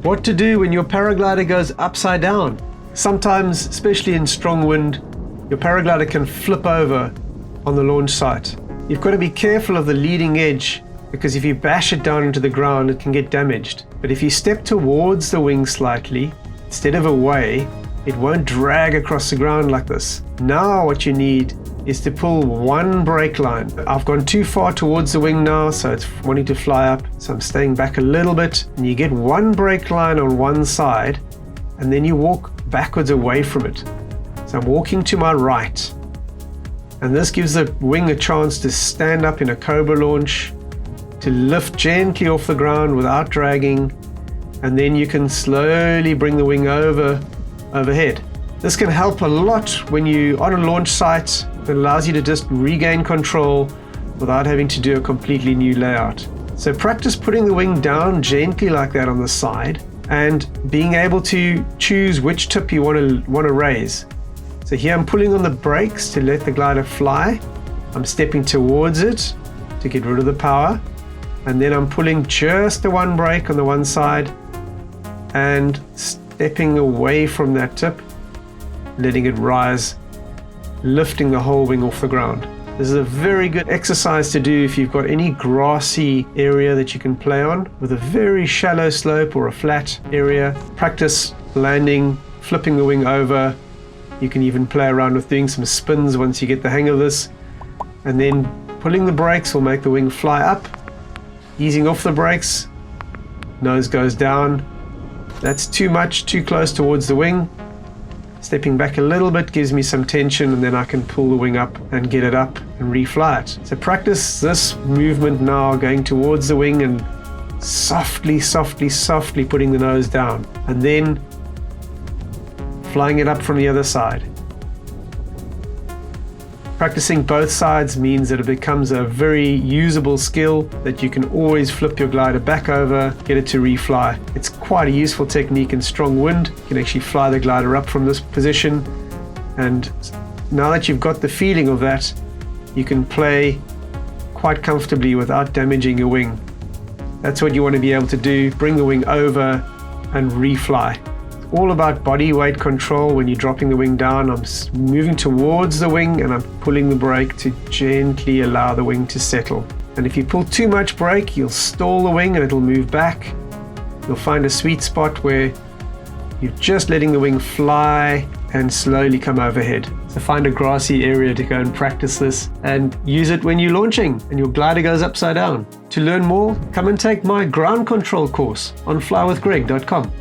What to do when your paraglider goes upside down. Sometimes, especially in strong wind, your paraglider can flip over on the launch site. You've got to be careful of the leading edge, because if you bash it down into the ground, it can get damaged. But if you step towards the wing slightly, instead of away, it won't drag across the ground like this. Now what you need is to pull one brake line. I've gone too far towards the wing now, so it's wanting to fly up. So I'm staying back a little bit, and you get one brake line on one side, and then you walk backwards away from it. So I'm walking to my right, and this gives the wing a chance to stand up in a cobra launch, to lift gently off the ground without dragging, and then you can slowly bring the wing overhead. This can help a lot when you're on a launch site. It allows you to just regain control without having to do a completely new layout. So practice putting the wing down gently like that on the side, and being able to choose which tip you want to raise. So here I'm pulling on the brakes to let the glider fly. I'm stepping towards it to get rid of the power, and then I'm pulling just the one brake on the one side and stepping away from that tip, letting it rise, lifting the whole wing off the ground. This is a very good exercise to do if you've got any grassy area that you can play on with a very shallow slope or a flat area. Practice landing, flipping the wing over. You can even play around with doing some spins once you get the hang of this. And then pulling the brakes will make the wing fly up. Easing off the brakes, nose goes down. That's too much, too close towards the wing. Stepping back a little bit gives me some tension, and then I can pull the wing up and get it up and refly it. So practice this movement now, going towards the wing and softly, softly, softly putting the nose down, and then flying it up from the other side. Practicing both sides means that it becomes a very usable skill that you can always flip your glider back over, get it to refly. It's quite a useful technique in strong wind. You can actually fly the glider up from this position, and now that you've got the feeling of that, you can play quite comfortably without damaging your wing. That's what you want to be able to do, bring the wing over and refly. All about body weight control. When you're dropping the wing down, I'm moving towards the wing and I'm pulling the brake to gently allow the wing to settle. And if you pull too much brake, you'll stall the wing and it'll move back. You'll find a sweet spot where you're just letting the wing fly and slowly come overhead. So find a grassy area to go and practice this, and use it when you're launching and your glider goes upside down. To learn more, come and take my ground control course on flywithgreg.com.